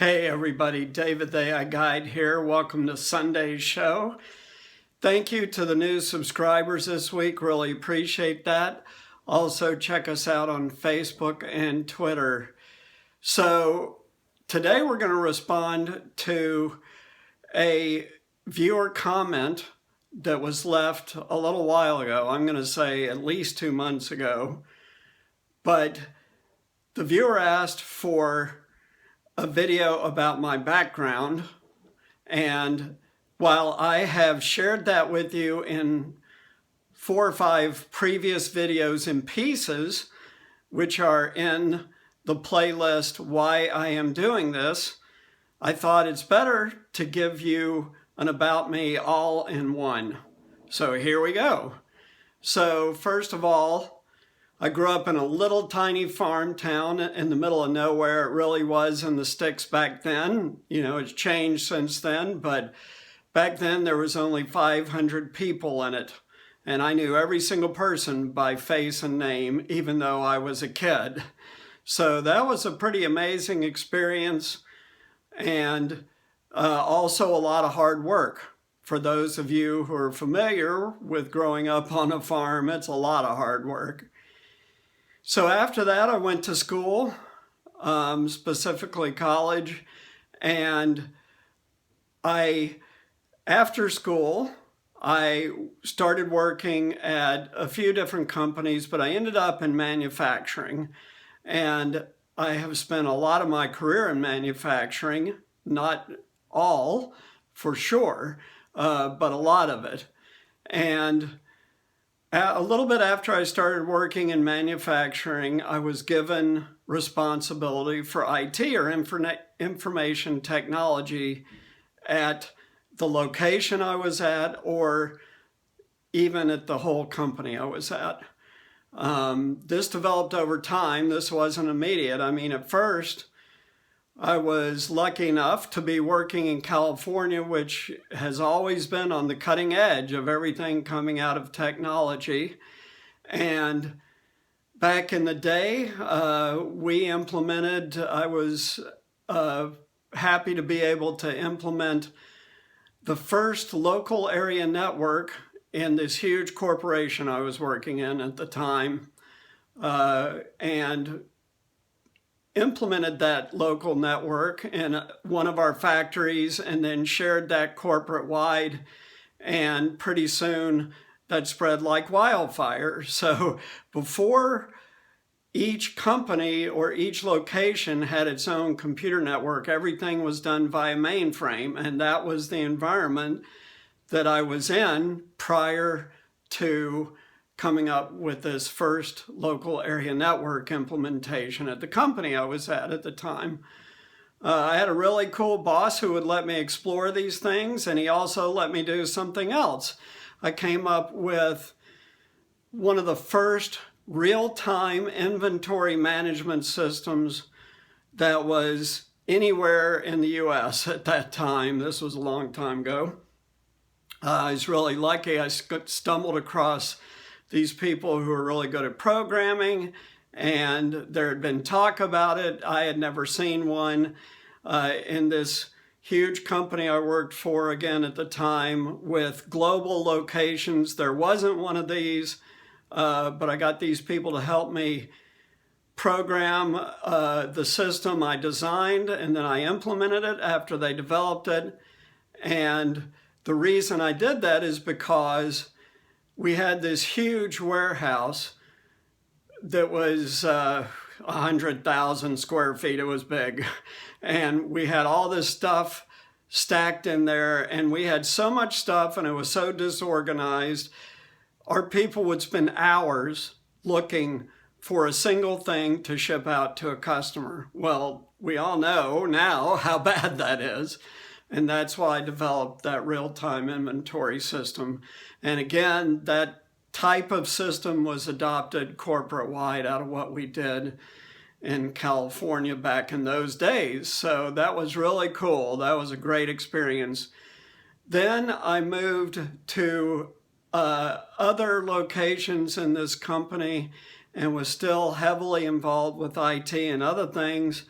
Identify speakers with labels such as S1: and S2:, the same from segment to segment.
S1: Hey everybody, David the AI Guide here. Welcome to Sunday's show. Thank you to the new subscribers this week. Really appreciate that. Also check us out on Facebook and Twitter. So today we're going to respond to a viewer comment that was left a little while ago. I'm going to say at least 2 months ago. But the viewer asked for a video about my background, and while I have shared that with you in 4 or 5 previous videos in pieces, which are in the playlist Why I Am Doing This, I thought it's better to give you an about me all in one. So here we go. So first of all, I grew up in a little tiny farm town in the middle of nowhere. It really was in the sticks back then. You know, it's changed since then, but back then there was only 500 people in it. And I knew every single person by face and name, even though I was a kid. So that was a pretty amazing experience, and also a lot of hard work. For those of you who are familiar with growing up on a farm, it's a lot of hard work. So after that, I went to school, specifically college, and after school, I started working at a few different companies, but I ended up in manufacturing. And I have spent a lot of my career in manufacturing, not all, for sure, but a lot of it. And a little bit after I started working in manufacturing, I was given responsibility for IT, or information technology, at the location I was at, or even at the whole company I was at. This developed over time. This wasn't immediate. I mean, at first, I was lucky enough to be working in California, which has always been on the cutting edge of everything coming out of technology. And back in the day, I was happy to be able to implement the first local area network in this huge corporation I was working in at the time, and implemented that local network in one of our factories, and then shared that corporate-wide, and pretty soon that spread like wildfire. So before each company or each location had its own computer network, everything was done via mainframe, and that was the environment that I was in prior to coming up with this first local area network implementation at the company I was at the time. I had a really cool boss who would let me explore these things, and he also let me do something else. I came up with one of the first real-time inventory management systems that was anywhere in the US at that time. This was a long time ago. I was really lucky. I stumbled across these people who were really good at programming, and there had been talk about it. I had never seen one. In this huge company I worked for, again at the time, with global locations, there wasn't one of these, but I got these people to help me program the system I designed, and then I implemented it after they developed it. And the reason I did that is because we had this huge warehouse that was 100,000 square feet. It was big. And we had all this stuff stacked in there, and we had so much stuff, and it was so disorganized. Our people would spend hours looking for a single thing to ship out to a customer. Well, we all know now how bad that is. And that's why I developed that real-time inventory system. And again, that type of system was adopted corporate-wide out of what we did in California back in those days. So that was really cool. That was a great experience. Then I moved to other locations in this company and was still heavily involved with IT and other things.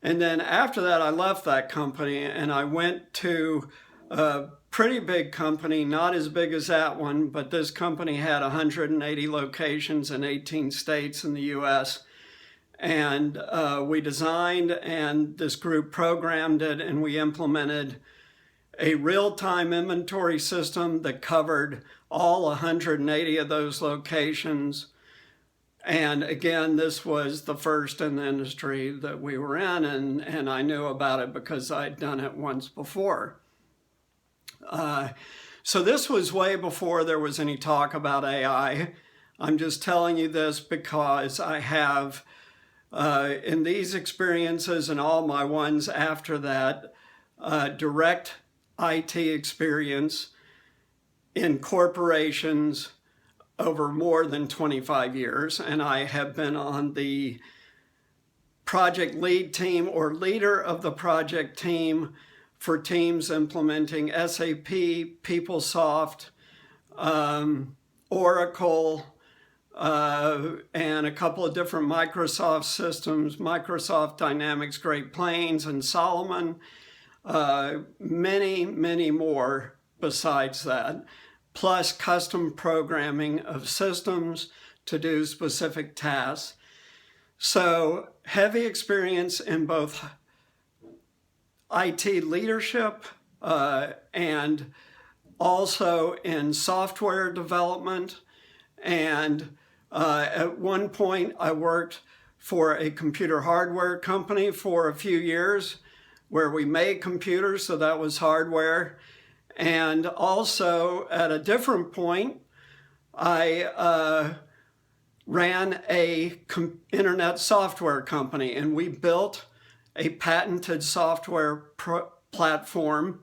S1: And then after that, I left that company and I went to a pretty big company, not as big as that one, but this company had 180 locations in 18 states in the US. And we designed, and this group programmed it, and we implemented a real-time inventory system that covered all 180 of those locations. And again, this was the first in the industry that we were in, and I knew about it because I'd done it once before. So this was way before there was any talk about AI. I'm just telling you this because I have, in these experiences and all my ones after that, direct IT experience in corporations over more than 25 years. And I have been on the project lead team or leader of the project team for teams implementing SAP, PeopleSoft, Oracle, and a couple of different Microsoft systems, Microsoft Dynamics Great Plains and Solomon, many, many more besides that, plus custom programming of systems to do specific tasks. So heavy experience in both IT leadership and also in software development. And at one point I worked for a computer hardware company for a few years where we made computers, so that was hardware. And also at a different point, I ran a internet software company, and we built a patented software platform.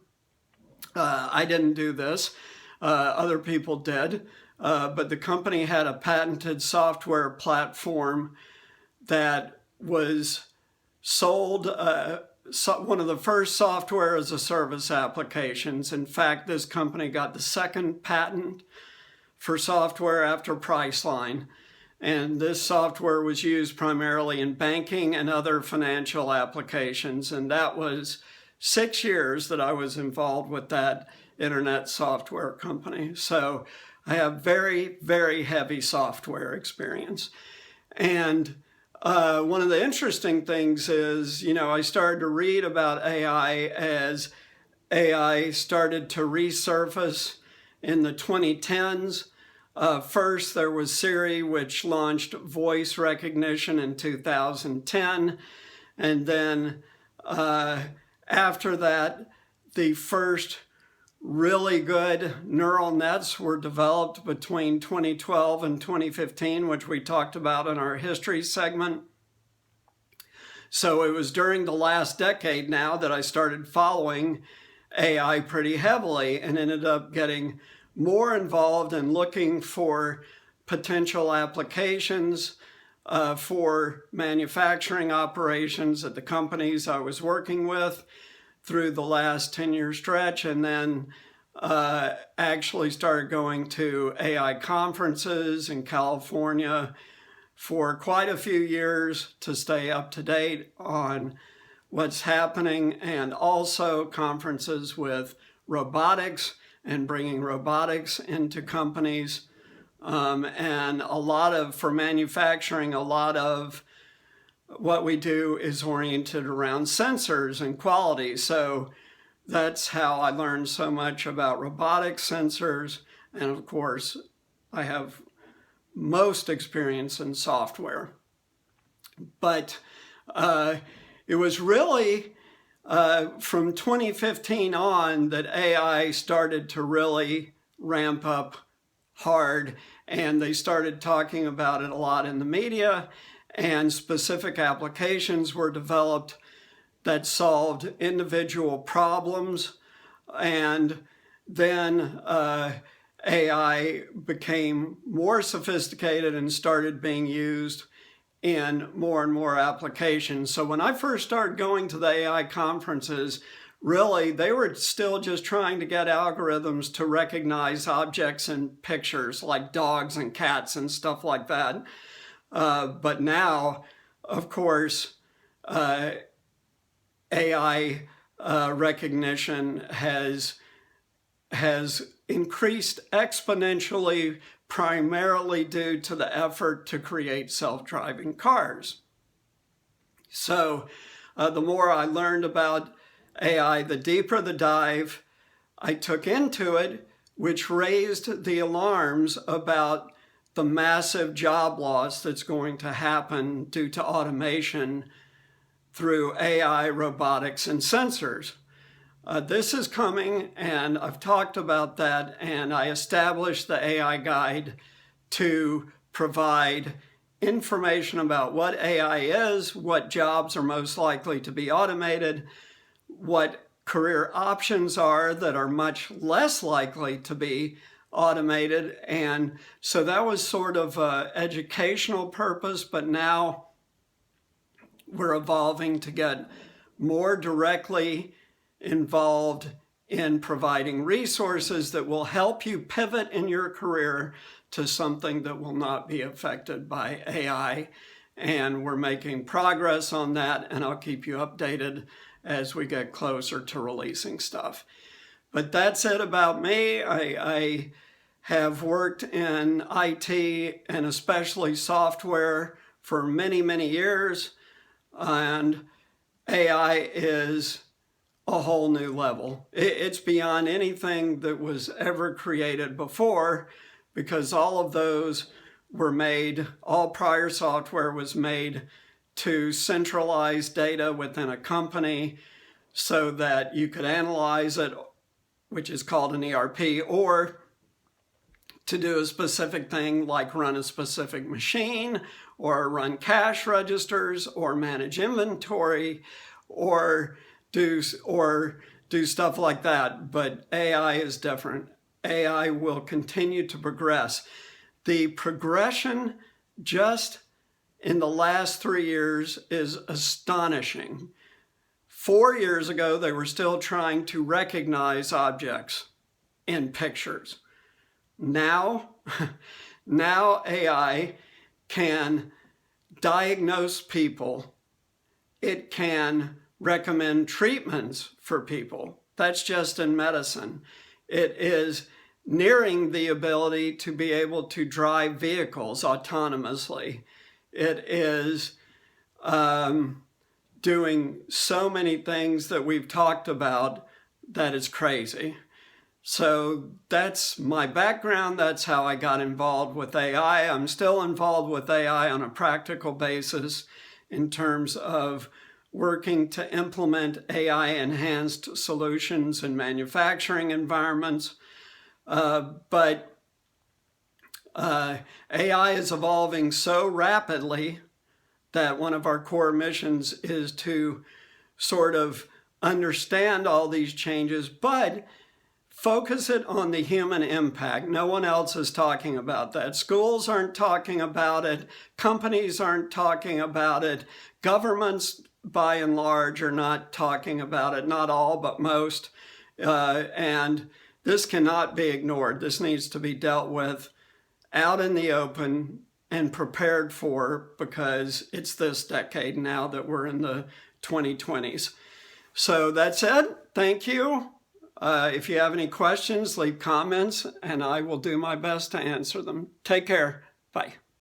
S1: I didn't do this, other people did, but the company had a patented software platform that was sold, one of the first software as a service applications. In fact, this company got the second patent for software after Priceline. And this software was used primarily in banking and other financial applications. And that was 6 years that I was involved with that internet software company. So I have very, very heavy software experience. And one of the interesting things is, I started to read about AI as AI started to resurface in the 2010s. First, there was Siri, which launched voice recognition in 2010. And then after that, the first really good neural nets were developed between 2012 and 2015, which we talked about in our history segment. So it was during the last decade now that I started following AI pretty heavily and ended up getting more involved in looking for potential applications for manufacturing operations at the companies I was working with through the last 10-year stretch, and then actually started going to AI conferences in California for quite a few years to stay up to date on what's happening, and also conferences with robotics and bringing robotics into companies. And for manufacturing, a lot of what we do is oriented around sensors and quality. So that's how I learned so much about robotic sensors. And of course, I have most experience in software. But it was really from 2015 on that AI started to really ramp up hard, and they started talking about it a lot in the media, and specific applications were developed that solved individual problems. And then AI became more sophisticated and started being used in more and more applications. So when I first started going to the AI conferences, really, they were still just trying to get algorithms to recognize objects and pictures like dogs and cats and stuff like that. But now, of course, AI recognition has increased exponentially, primarily due to the effort to create self-driving cars. So the more I learned about AI, the deeper the dive I took into it, which raised the alarms about the massive job loss that's going to happen due to automation through AI, robotics, and sensors. This is coming, and I've talked about that, and I established the AI Guide to provide information about what AI is, what jobs are most likely to be automated, what career options are that are much less likely to be automated. And so that was sort of an educational purpose, but now we're evolving to get more directly involved in providing resources that will help you pivot in your career to something that will not be affected by AI. And we're making progress on that, and I'll keep you updated as we get closer to releasing stuff. But that's it about me. I have worked in IT and especially software for many, many years, and AI is a whole new level. It's beyond anything that was ever created before, because all of those were made, all prior software was made to centralize data within a company so that you could analyze it, which is called an ERP, or to do a specific thing like run a specific machine, or run cash registers, or manage inventory, or do stuff like that. But AI is different. AI will continue to progress. The progression just in the last 3 years is astonishing. 4 years ago, they were still trying to recognize objects in pictures. Now AI can diagnose people. It can recommend treatments for people. That's just in medicine. It is nearing the ability to be able to drive vehicles autonomously. It is doing so many things that we've talked about that is crazy. So that's my background. That's how I got involved with AI. I'm still involved with AI on a practical basis in terms of working to implement AI-enhanced solutions in manufacturing environments. But AI is evolving so rapidly that one of our core missions is to sort of understand all these changes, but focus it on the human impact. No one else is talking about that. Schools aren't talking about it. Companies aren't talking about it. Governments, by and large, are not talking about it. Not all, but most. And this cannot be ignored. This needs to be dealt with out in the open and prepared for, because it's this decade now that we're in the 2020s. So that's it. Thank you. If you have any questions, leave comments, and I will do my best to answer them. Take care. Bye.